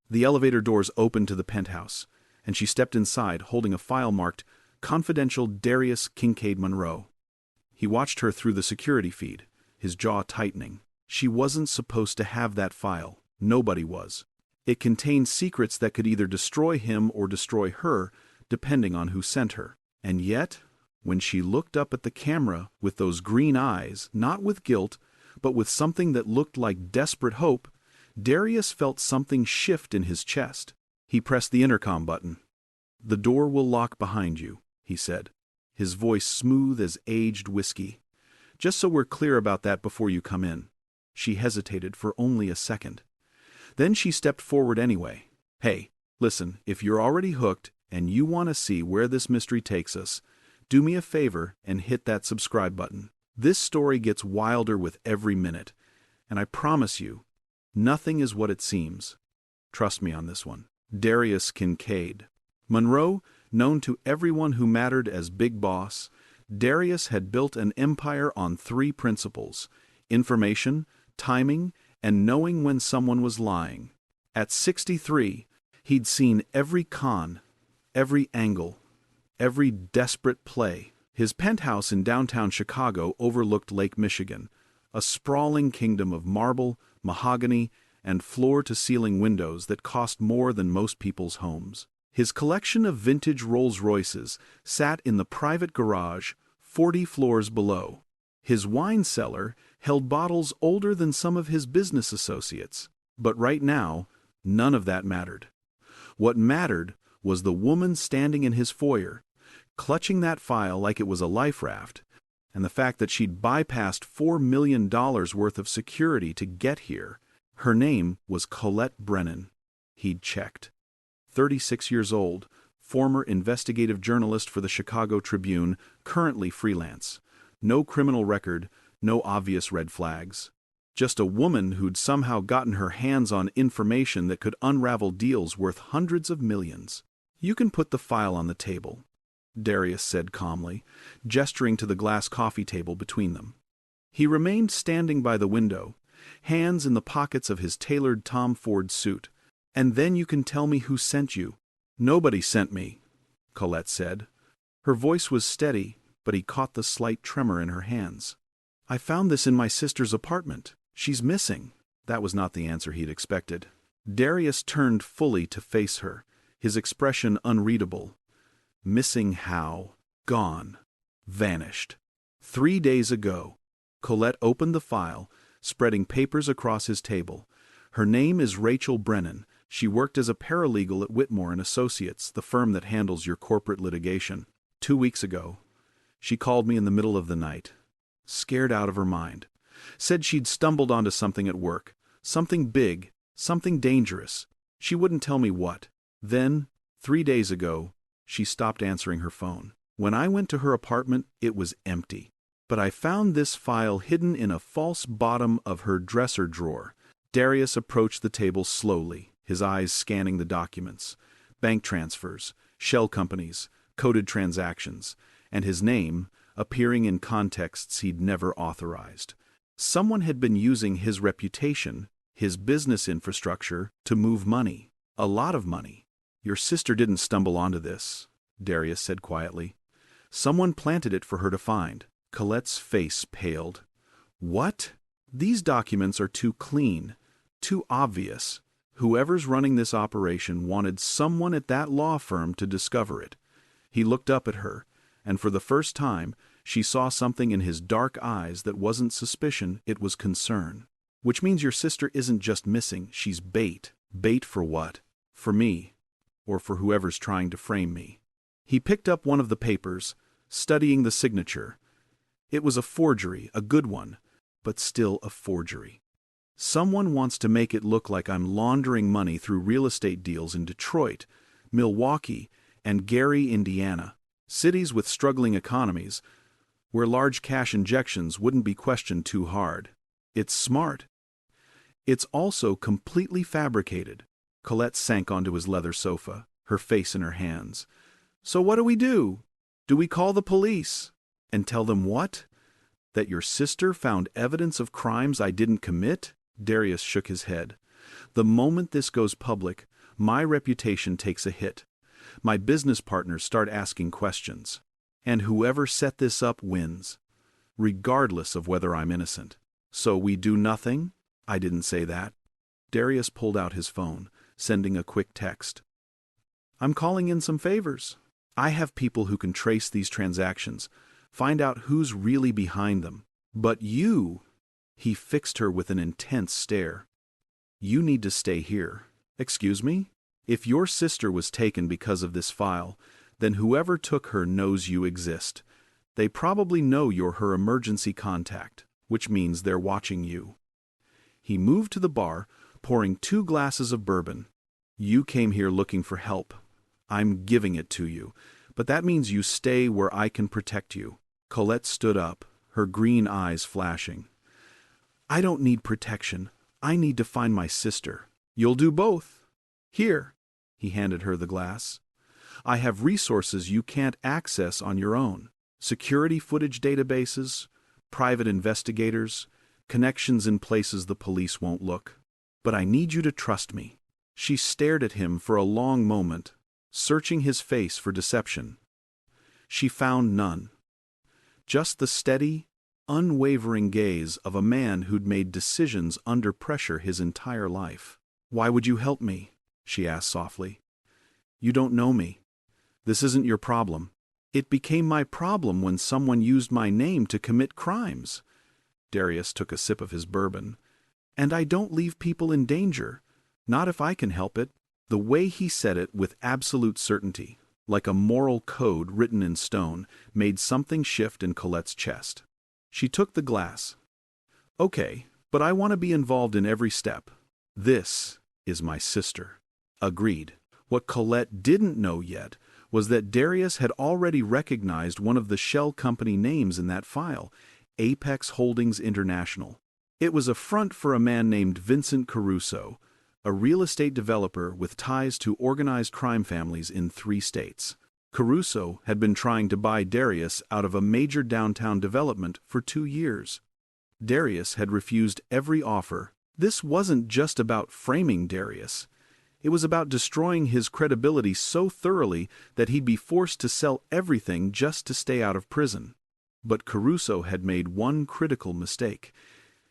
The elevator doors opened to the penthouse, and she stepped inside holding a file marked Confidential Darius Kincaid Monroe. He watched her through the security feed, his jaw tightening. She wasn't supposed to have that file. Nobody was. It contained secrets that could either destroy him or destroy her, depending on who sent her. And yet, when she looked up at the camera with those green eyes, not with guilt, but with something that looked like desperate hope, Darius felt something shift in his chest. He pressed the intercom button. "The door will lock behind you," he said, his voice smooth as aged whiskey. "Just so we're clear about that before you come in." She hesitated for only a second. Then she stepped forward anyway. "Hey, listen, if you're already hooked and you want to see where this mystery takes us, do me a favor and hit that subscribe button. This story gets wilder with every minute, and I promise you, nothing is what it seems. Trust me on this one." Darius Kincaid. Monroe, known to everyone who mattered as Big Boss, Darius had built an empire on three principles: information, timing, and knowing when someone was lying. At 63, he'd seen every con, every angle, every desperate play. His penthouse in downtown Chicago overlooked Lake Michigan, a sprawling kingdom of marble, mahogany, and floor-to-ceiling windows that cost more than most people's homes. His collection of vintage Rolls-Royces sat in the private garage 40 floors below. His wine cellar held bottles older than some of his business associates. But right now, none of that mattered. What mattered was the woman standing in his foyer, clutching that file like it was a life raft, and the fact that she'd bypassed $4 million worth of security to get here. Her name was Colette Brennan. He'd checked. 36 years old, former investigative journalist for the Chicago Tribune, currently freelance. No criminal record, no obvious red flags. Just a woman who'd somehow gotten her hands on information that could unravel deals worth hundreds of millions. "You can put the file on the table," Darius said calmly, gesturing to the glass coffee table between them. He remained standing by the window, hands in the pockets of his tailored Tom Ford suit. "And then you can tell me who sent you." "Nobody sent me," Colette said. Her voice was steady, but he caught the slight tremor in her hands. "I found this in my sister's apartment. She's missing." That was not the answer he'd expected. Darius turned fully to face her, his expression unreadable. Missing how? Gone. Vanished. 3 days ago. Colette opened the file, spreading papers across his table. "Her name is Rachel Brennan. She worked as a paralegal at Whitmore and Associates, the firm that handles your corporate litigation. 2 weeks ago, she called me in the middle of the night, scared out of her mind. Said she'd stumbled onto something at work, something big, something dangerous. She wouldn't tell me what. Then, 3 days ago, she stopped answering her phone. When I went to her apartment, it was empty. But I found this file hidden in a false bottom of her dresser drawer." Darius approached the table slowly, his eyes scanning the documents. Bank transfers, shell companies, coded transactions, and his name appearing in contexts he'd never authorized. Someone had been using his reputation, his business infrastructure, to move money. A lot of money. "Your sister didn't stumble onto this," Darius said quietly. "Someone planted it for her to find." Colette's face paled. "What? These documents are too clean, too obvious. Whoever's running this operation wanted someone at that law firm to discover it." He looked up at her, and for the first time, she saw something in his dark eyes that wasn't suspicion, it was concern. "Which means your sister isn't just missing, she's bait." "Bait for what?" "For me, or for whoever's trying to frame me." He picked up one of the papers, studying the signature. It was a forgery, a good one, but still a forgery. "Someone wants to make it look like I'm laundering money through real estate deals in Detroit, Milwaukee, and Gary, Indiana, cities with struggling economies, where large cash injections wouldn't be questioned too hard. It's smart. It's also completely fabricated." Colette sank onto his leather sofa, her face in her hands. "So what do we do? Do we call the police? And tell them what? That your sister found evidence of crimes I didn't commit?" Darius shook his head. "The moment this goes public, My reputation takes a hit. My business partners start asking questions. And whoever set this up wins, regardless of whether I'm innocent. So we do nothing? I didn't say that. Darius pulled out his phone, sending a quick text. I'm calling in some favors. I have people who can trace these transactions, find out who's really behind them. But you, he fixed her with an intense stare. You need to stay here. Excuse me? If your sister was taken because of this file, then whoever took her knows you exist. They probably know you're her emergency contact, which means they're watching you. He moved to the bar, pouring 2 glasses of bourbon. You came here looking for help. I'm giving it to you, but that means you stay where I can protect you. Colette stood up, her green eyes flashing. I don't need protection. I need to find my sister. You'll do both. Here. He handed her the glass. I have resources you can't access on your own. Security footage databases, private investigators, connections in places the police won't look. But I need you to trust me. She stared at him for a long moment, searching his face for deception. She found none. Just the steady, unwavering gaze of a man who'd made decisions under pressure his entire life. Why would you help me? She asked softly. You don't know me. This isn't your problem. It became my problem when someone used my name to commit crimes. Darius took a sip of his bourbon. And I don't leave people in danger. Not if I can help it. The way he said it with absolute certainty, like a moral code written in stone, made something shift in Colette's chest. She took the glass. Okay, but I want to be involved in every step. This is my sister. Agreed. What Colette didn't know yet was that Darius had already recognized one of the shell company names in that file, Apex Holdings International. It was a front for a man named Vincent Caruso, a real estate developer with ties to organized crime families in 3 states. Caruso had been trying to buy Darius out of a major downtown development for 2 years. Darius had refused every offer. This wasn't just about framing Darius. It was about destroying his credibility so thoroughly that he'd be forced to sell everything just to stay out of prison. But Caruso had made one critical mistake.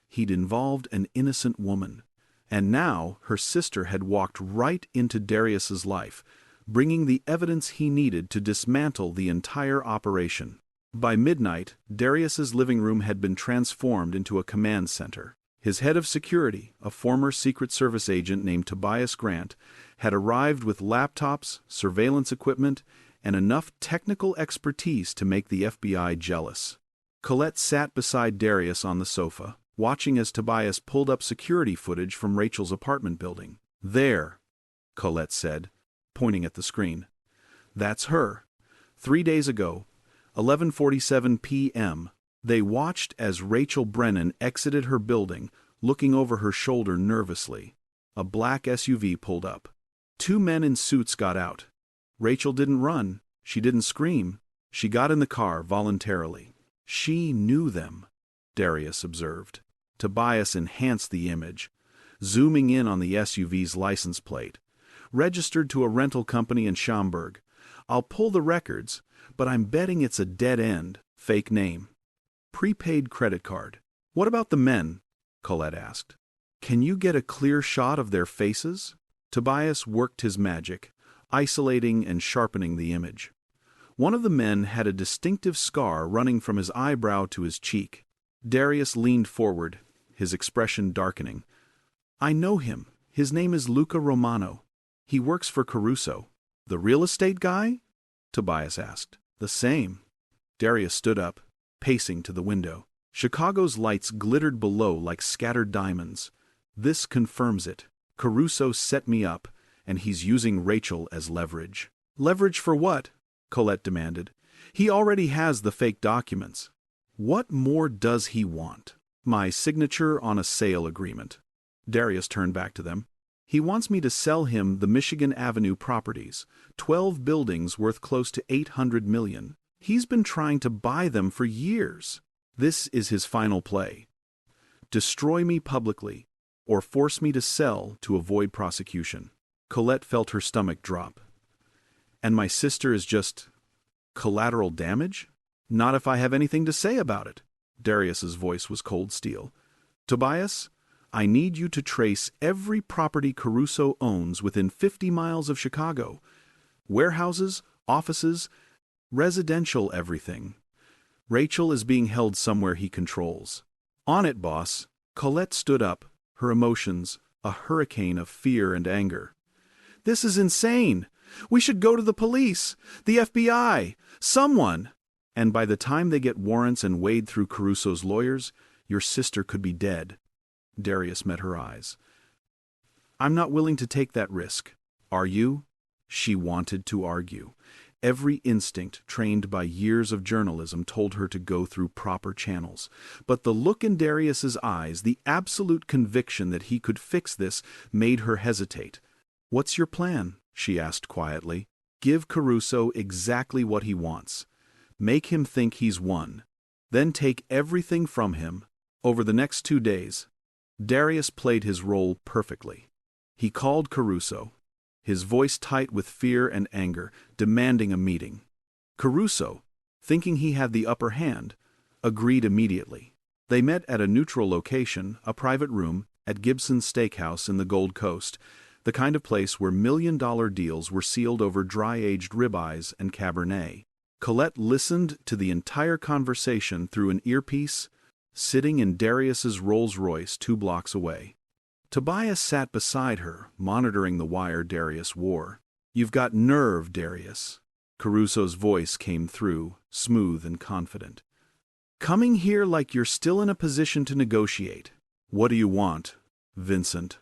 He'd involved an innocent woman. And now her sister had walked right into Darius's life, bringing the evidence he needed to dismantle the entire operation. By midnight, Darius's living room had been transformed into a command center. His head of security, a former Secret Service agent named Tobias Grant, had arrived with laptops, surveillance equipment, and enough technical expertise to make the FBI jealous. Colette sat beside Darius on the sofa, watching as Tobias pulled up security footage from Rachel's apartment building. There, Colette said, pointing at the screen. That's her. 3 days ago, 11:47 p.m., they watched as Rachel Brennan exited her building, looking over her shoulder nervously. A black SUV pulled up. 2 men in suits got out. Rachel didn't run. She didn't scream. She got in the car voluntarily. She knew them, Darius observed. Tobias enhanced the image, zooming in on the SUV's license plate. Registered to a rental company in Schaumburg. I'll pull the records, but I'm betting it's a dead-end, fake name. Prepaid credit card. What about the men? Colette asked. Can you get a clear shot of their faces? Tobias worked his magic, isolating and sharpening the image. One of the men had a distinctive scar running from his eyebrow to his cheek. Darius leaned forward, his expression darkening. I know him. His name is Luca Romano. He works for Caruso. The real estate guy? Tobias asked. The same. Darius stood up, pacing to the window. Chicago's lights glittered below like scattered diamonds. This confirms it. Caruso set me up, and he's using Rachel as leverage. Leverage for what? Colette demanded. He already has the fake documents. What more does he want? My signature on a sale agreement. Darius turned back to them. He wants me to sell him the Michigan Avenue properties, 12 buildings worth close to $800 million. He's been trying to buy them for years. This is his final play. Destroy me publicly, or force me to sell to avoid prosecution. Colette felt her stomach drop. And my sister is just collateral damage? Not if I have anything to say about it. Darius's voice was cold steel. Tobias, I need you to trace every property Caruso owns within 50 miles of Chicago. Warehouses, offices, residential everything. Rachel is being held somewhere he controls. On it, boss. Colette stood up, her emotions a hurricane of fear and anger. This is insane! We should go to the police, the FBI, someone! And by the time they get warrants and wade through Caruso's lawyers, your sister could be dead. Darius met her eyes. I'm not willing to take that risk. Are you? She wanted to argue. Every instinct trained by years of journalism told her to go through proper channels. But the look in Darius's eyes, the absolute conviction that he could fix this, made her hesitate. What's your plan? She asked quietly. Give Caruso exactly what he wants. Make him think he's won. Then take everything from him. Over the next 2 days, Darius played his role perfectly. He called Caruso, his voice tight with fear and anger, demanding a meeting. Caruso, thinking he had the upper hand, agreed immediately. They met at a neutral location, a private room, at Gibson's Steakhouse in the Gold Coast, the kind of place where million-dollar deals were sealed over dry-aged ribeyes and Cabernet. Colette listened to the entire conversation through an earpiece, sitting in Darius's Rolls-Royce 2 blocks away. Tobias sat beside her, monitoring the wire Darius wore. You've got nerve, Darius. Caruso's voice came through, smooth and confident. Coming here like you're still in a position to negotiate. What do you want, Vincent?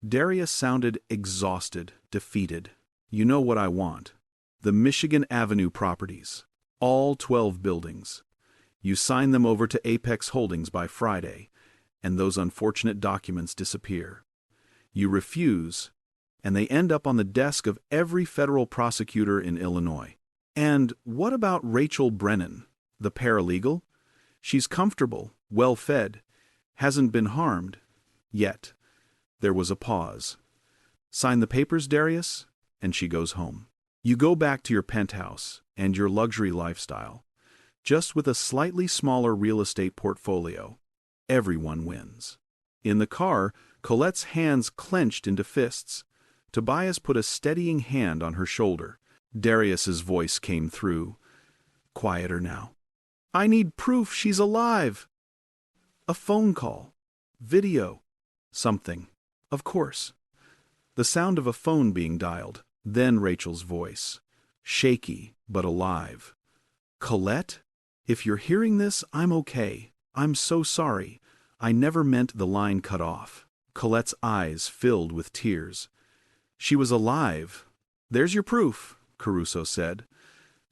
Darius sounded exhausted, defeated. You know what I want. The Michigan Avenue properties. All 12 buildings. You sign them over to Apex Holdings by Friday, and those unfortunate documents disappear. You refuse, and they end up on the desk of every federal prosecutor in Illinois. And what about Rachel Brennan, the paralegal? She's comfortable, well-fed, hasn't been harmed. Yet. There was a pause. Sign the papers, Darius, and she goes home. You go back to your penthouse and your luxury lifestyle, just with a slightly smaller real estate portfolio. Everyone wins. In the car, Colette's hands clenched into fists. Tobias put a steadying hand on her shoulder. Darius's voice came through. Quieter now. I need proof she's alive. A phone call. Video. Something. Of course. The sound of a phone being dialed. Then Rachel's voice. Shaky, but alive. Colette? If you're hearing this, I'm okay. I'm so sorry. I never meant the line cut off. Colette's eyes filled with tears. She was alive. There's your proof, Caruso said.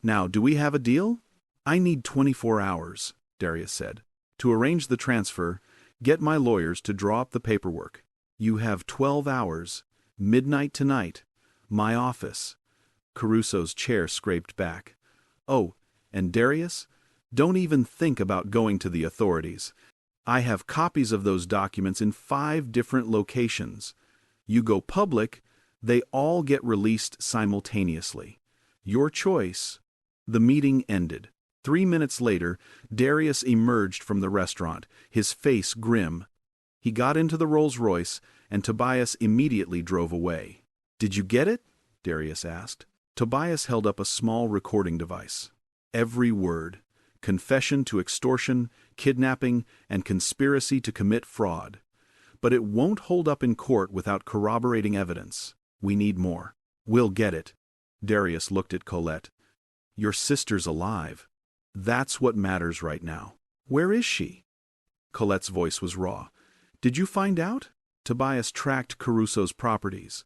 Now, do we have a deal? I need 24 hours, Darius said. To arrange the transfer, get my lawyers to draw up the paperwork. You have 12 hours, midnight tonight. My office. Caruso's chair scraped back. Oh, and Darius, don't even think about going to the authorities. I have copies of those documents in 5 different locations. You go public, they all get released simultaneously. Your choice. The meeting ended. 3 minutes later, Darius emerged from the restaurant, his face grim. He got into the Rolls-Royce, and Tobias immediately drove away. Did you get it? Darius asked. Tobias held up a small recording device. Every word. Confession to extortion, kidnapping, and conspiracy to commit fraud. But it won't hold up in court without corroborating evidence. We need more. We'll get it. Darius looked at Colette. Your sister's alive. That's what matters right now. Where is she? Colette's voice was raw. Did you find out? Tobias tracked Caruso's properties.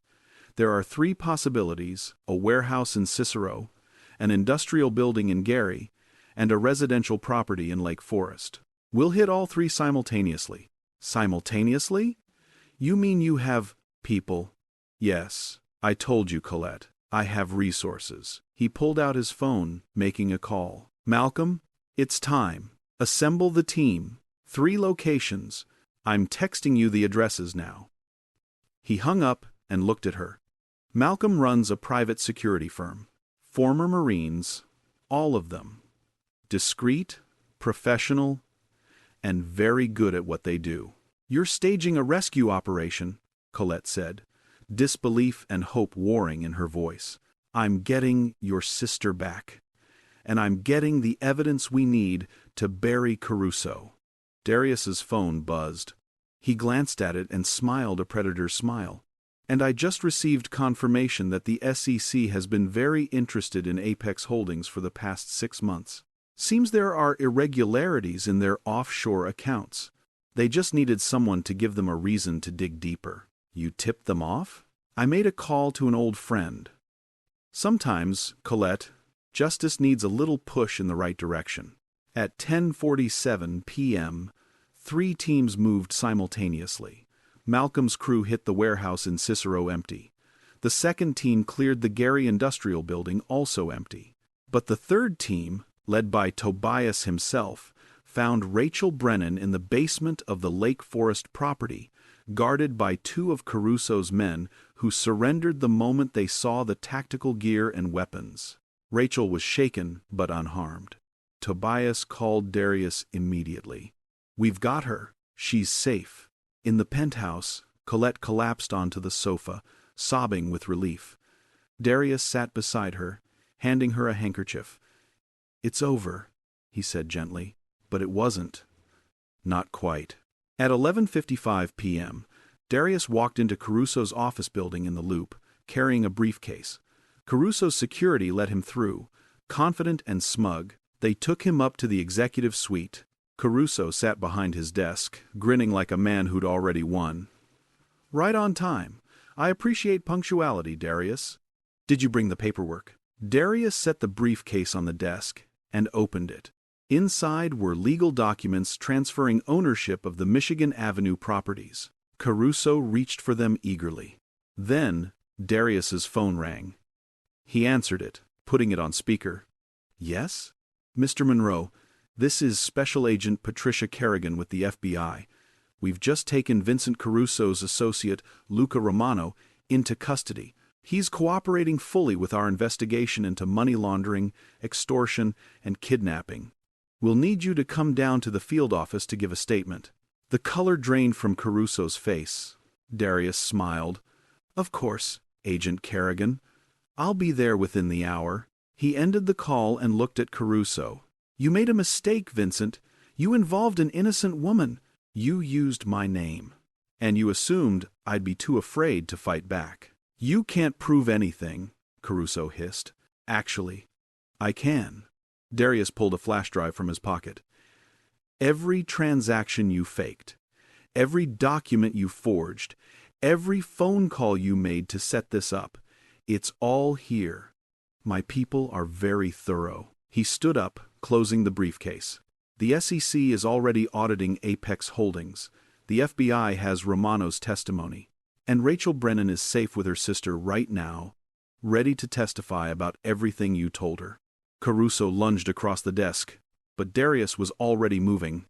There are 3 possibilities, a warehouse in Cicero, an industrial building in Gary, and a residential property in Lake Forest. We'll hit all 3 simultaneously. Simultaneously? You mean you have people? Yes, I told you, Colette. I have resources. He pulled out his phone, making a call. Malcolm, it's time. Assemble the team. 3 locations. I'm texting you the addresses now. He hung up and looked at her. Malcolm runs a private security firm. Former Marines, all of them. Discreet, professional, and very good at what they do. You're staging a rescue operation, Colette said, disbelief and hope warring in her voice. I'm getting your sister back. And I'm getting the evidence we need to bury Caruso. Darius's phone buzzed. He glanced at it and smiled a predator's smile. And I just received confirmation that the SEC has been very interested in Apex Holdings for the past 6 months. Seems there are irregularities in their offshore accounts. They just needed someone to give them a reason to dig deeper. You tipped them off? I made a call to an old friend. Sometimes, Colette, justice needs a little push in the right direction. At 10:47 p.m., 3 teams moved simultaneously. Malcolm's crew hit the warehouse in Cicero empty. The second team cleared the Gary Industrial Building, also empty. But the third team, led by Tobias himself, found Rachel Brennan in the basement of the Lake Forest property, guarded by 2 of Caruso's men who surrendered the moment they saw the tactical gear and weapons. Rachel was shaken but unharmed. Tobias called Darius immediately. We've got her. She's safe. In the penthouse, Colette collapsed onto the sofa, sobbing with relief. Darius sat beside her, handing her a handkerchief. It's over, he said gently, but it wasn't. Not quite. At 11:55 p.m., Darius walked into Caruso's office building in the Loop, carrying a briefcase. Caruso's security let him through. Confident and smug, they took him up to the executive suite. Caruso sat behind his desk, grinning like a man who'd already won. Right on time. I appreciate punctuality, Darius. Did you bring the paperwork? Darius set the briefcase on the desk and opened it. Inside were legal documents transferring ownership of the Michigan Avenue properties. Caruso reached for them eagerly. Then, Darius's phone rang. He answered it, putting it on speaker. Yes? Mr. Monroe, this is Special Agent Patricia Kerrigan with the FBI. We've just taken Vincent Caruso's associate, Luca Romano, into custody. He's cooperating fully with our investigation into money laundering, extortion, and kidnapping. We'll need you to come down to the field office to give a statement. The color drained from Caruso's face. Darius smiled. Of course, Agent Kerrigan. I'll be there within the hour. He ended the call and looked at Caruso. You made a mistake, Vincent. You involved an innocent woman. You used my name. And you assumed I'd be too afraid to fight back. You can't prove anything, Caruso hissed. Actually, I can. Darius pulled a flash drive from his pocket. Every transaction you faked, every document you forged, every phone call you made to set this up, it's all here. My people are very thorough. He stood up, closing the briefcase. The SEC is already auditing Apex Holdings. The FBI has Romano's testimony. And Rachel Brennan is safe with her sister right now, ready to testify about everything you told her. Caruso lunged across the desk, but Darius was already moving.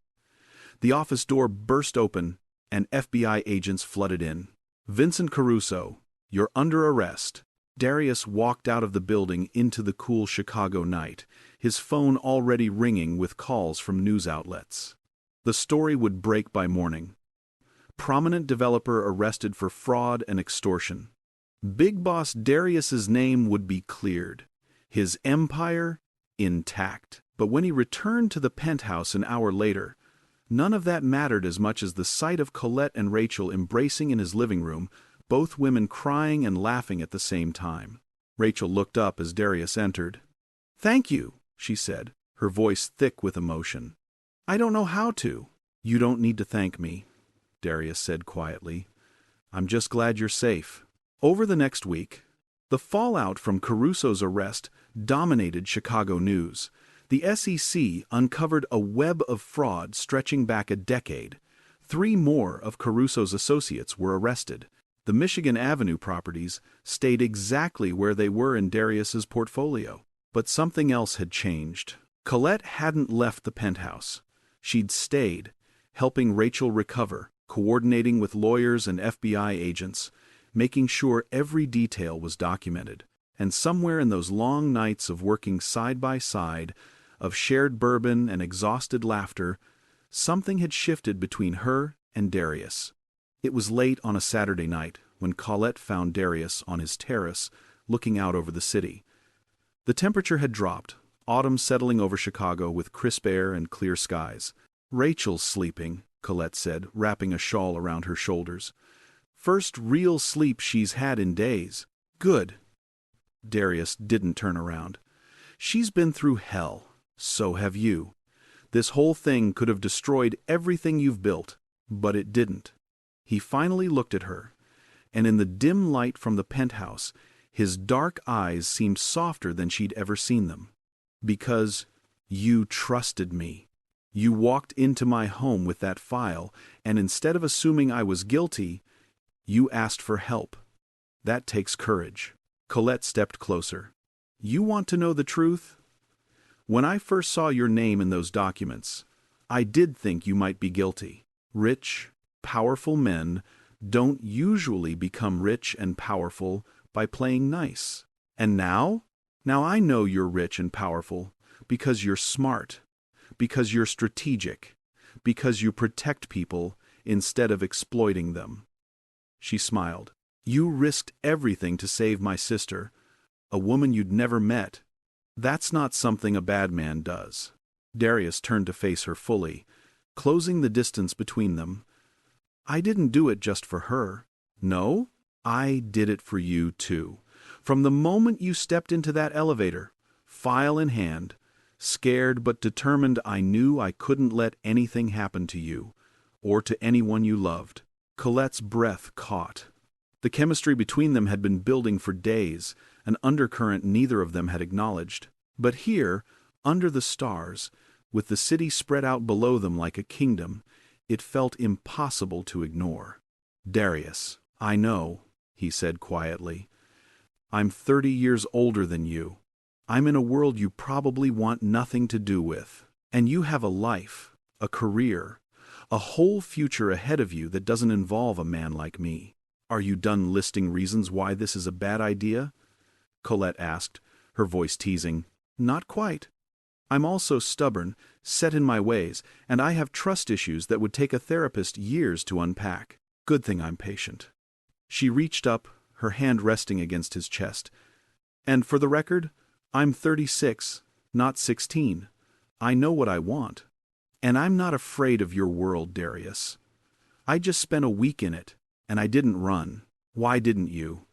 The office door burst open, and FBI agents flooded in. Vincent Caruso, you're under arrest. Darius walked out of the building into the cool Chicago night, his phone already ringing with calls from news outlets. The story would break by morning. Prominent developer arrested for fraud and extortion. Big Boss Darius's name would be cleared. His empire intact. But when he returned to the penthouse an hour later, none of that mattered as much as the sight of Colette and Rachel embracing in his living room, both women crying and laughing at the same time. Rachel looked up as Darius entered. Thank you, she said, her voice thick with emotion. I don't know how to. You don't need to thank me, Darius said quietly. I'm just glad you're safe. Over the next week, the fallout from Caruso's arrest dominated Chicago news. The SEC uncovered a web of fraud stretching back a decade. 3 more of Caruso's associates were arrested. The Michigan Avenue properties stayed exactly where they were in Darius's portfolio. But something else had changed. Colette hadn't left the penthouse. She'd stayed, helping Rachel recover, coordinating with lawyers and FBI agents, making sure every detail was documented. And somewhere in those long nights of working side by side, of shared bourbon and exhausted laughter, something had shifted between her and Darius. It was late on a Saturday night when Colette found Darius on his terrace, looking out over the city. The temperature had dropped, autumn settling over Chicago with crisp air and clear skies. "Rachel's sleeping," Colette said, wrapping a shawl around her shoulders. "First real sleep she's had in days." "Good." Darius didn't turn around. "She's been through hell. So have you. This whole thing could have destroyed everything you've built, but it didn't." He finally looked at her, and in the dim light from the penthouse, his dark eyes seemed softer than she'd ever seen them. "Because you trusted me. You walked into my home with that file, and instead of assuming I was guilty, you asked for help. That takes courage." Colette stepped closer. "You want to know the truth? When I first saw your name in those documents, I did think you might be guilty. Rich, powerful men don't usually become rich and powerful by playing nice. And now? Now I know you're rich and powerful because you're smart, because you're strategic, because you protect people instead of exploiting them." She smiled. "You risked everything to save my sister, a woman you'd never met. That's not something a bad man does." Darius turned to face her fully, closing the distance between them. "I didn't do it just for her. No, I did it for you too. From the moment you stepped into that elevator, file in hand, scared but determined, I knew I couldn't let anything happen to you, or to anyone you loved." Colette's breath caught. The chemistry between them had been building for days, an undercurrent neither of them had acknowledged. But here, under the stars, with the city spread out below them like a kingdom, it felt impossible to ignore. "Darius, I know," he said quietly. "I'm 30 years older than you. I'm in a world you probably want nothing to do with. And you have a life, a career, a whole future ahead of you that doesn't involve a man like me. Are you done listing reasons why this is a bad idea?" Colette asked, her voice teasing. "Not quite. I'm also stubborn, set in my ways, and I have trust issues that would take a therapist years to unpack. Good thing I'm patient." She reached up, her hand resting against his chest. "And for the record, I'm 36, not 16. I know what I want. And I'm not afraid of your world, Darius. I just spent a week in it, and I didn't run. Why didn't you?"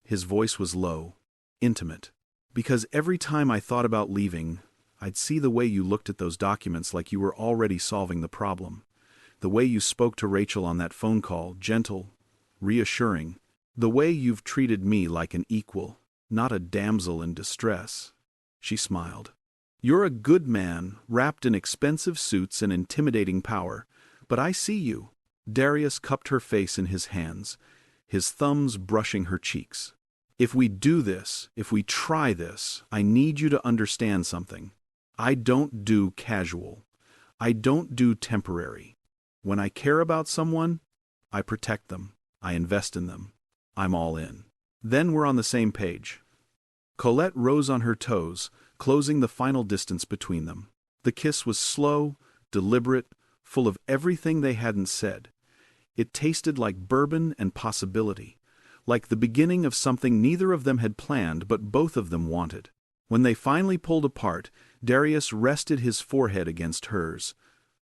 His voice was low, intimate. "Because every time I thought about leaving, I'd see the way you looked at those documents like you were already solving the problem. The way you spoke to Rachel on that phone call, gentle, reassuring. The way you've treated me like an equal, not a damsel in distress." She smiled. "You're a good man, wrapped in expensive suits and intimidating power, but I see you." Darius cupped her face in his hands, his thumbs brushing her cheeks. "If we do this, if we try this, I need you to understand something. I don't do casual. I don't do temporary. When I care about someone, I protect them. I invest in them. I'm all in. Then we're on the same page." Colette rose on her toes, closing the final distance between them. The kiss was slow, deliberate, full of everything they hadn't said. It tasted like bourbon and possibility, like the beginning of something neither of them had planned but both of them wanted. When they finally pulled apart, Darius rested his forehead against hers.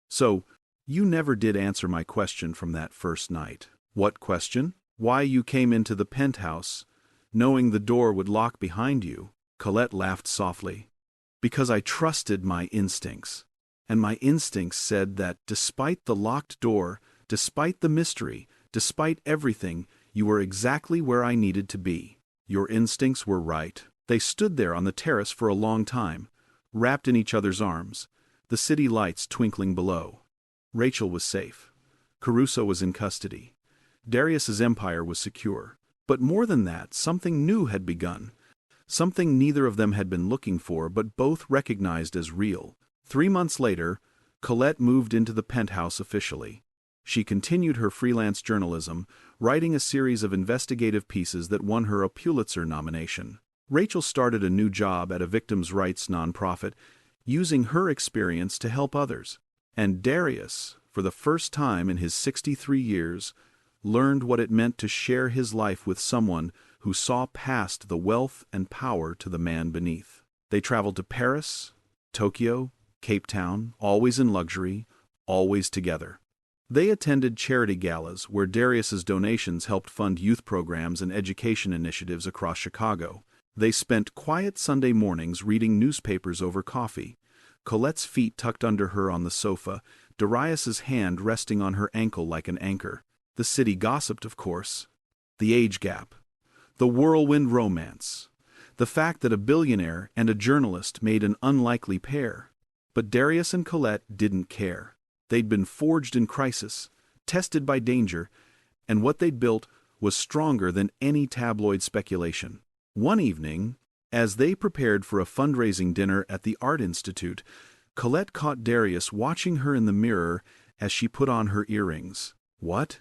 "So, you never did answer my question from that first night." "What question?" "Why you came into the penthouse, knowing the door would lock behind you." Colette laughed softly. "Because I trusted my instincts. And my instincts said that despite the locked door, despite the mystery, despite everything, you were exactly where I needed to be." Your instincts were right. They stood there on the terrace for a long time, wrapped in each other's arms, the city lights twinkling below. Rachel was safe. Caruso was in custody. Darius's empire was secure. But more than that, something new had begun. Something neither of them had been looking for but both recognized as real. 3 months later, Colette moved into the penthouse officially. She continued her freelance journalism, writing a series of investigative pieces that won her a Pulitzer nomination. Rachel started a new job at a victims' rights nonprofit, using her experience to help others. And Darius, for the first time in his 63 years, learned what it meant to share his life with someone who saw past the wealth and power to the man beneath. They traveled to Paris, Tokyo, Cape Town, always in luxury, always together. They attended charity galas where Darius's donations helped fund youth programs and education initiatives across Chicago. They spent quiet Sunday mornings reading newspapers over coffee, Colette's feet tucked under her on the sofa, Darius's hand resting on her ankle like an anchor. The city gossiped, of course. The age gap, the whirlwind romance, the fact that a billionaire and a journalist made an unlikely pair. But Darius and Colette didn't care. They'd been forged in crisis, tested by danger, and what they'd built was stronger than any tabloid speculation. One evening, as they prepared for a fundraising dinner at the Art Institute, Colette caught Darius watching her in the mirror as she put on her earrings. "What?"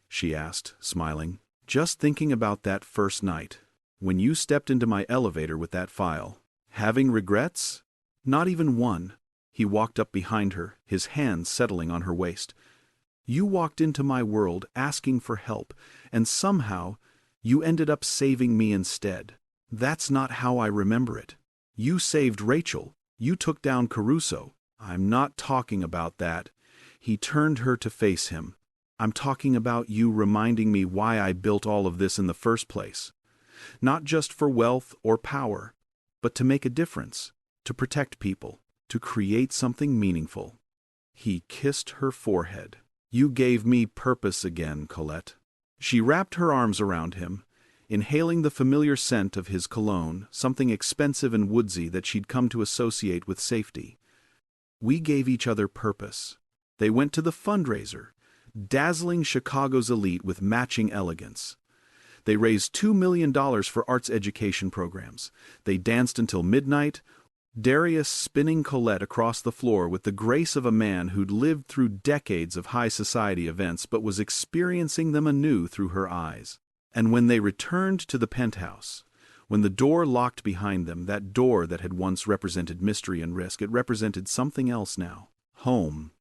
she asked, smiling. "Just thinking about that first night, when you stepped into my elevator with that file. Having regrets?" "Not even one." He walked up behind her, his hands settling on her waist. "You walked into my world asking for help, and somehow you ended up saving me instead. That's not how I remember it. You saved Rachel. You took down Caruso." "I'm not talking about that." He turned her to face him. "I'm talking about you reminding me why I built all of this in the first place. Not just for wealth or power, but to make a difference, to protect people, to create something meaningful." He kissed her forehead. "You gave me purpose again, Colette." She wrapped her arms around him, inhaling the familiar scent of his cologne, something expensive and woodsy that she'd come to associate with safety. "We gave each other purpose." They went to the fundraiser, dazzling Chicago's elite with matching elegance. They raised $2 million for arts education programs. They danced until midnight, Darius spinning Colette across the floor with the grace of a man who'd lived through decades of high society events but was experiencing them anew through her eyes. And when they returned to the penthouse, when the door locked behind them, that door that had once represented mystery and risk, it represented something else now. Home.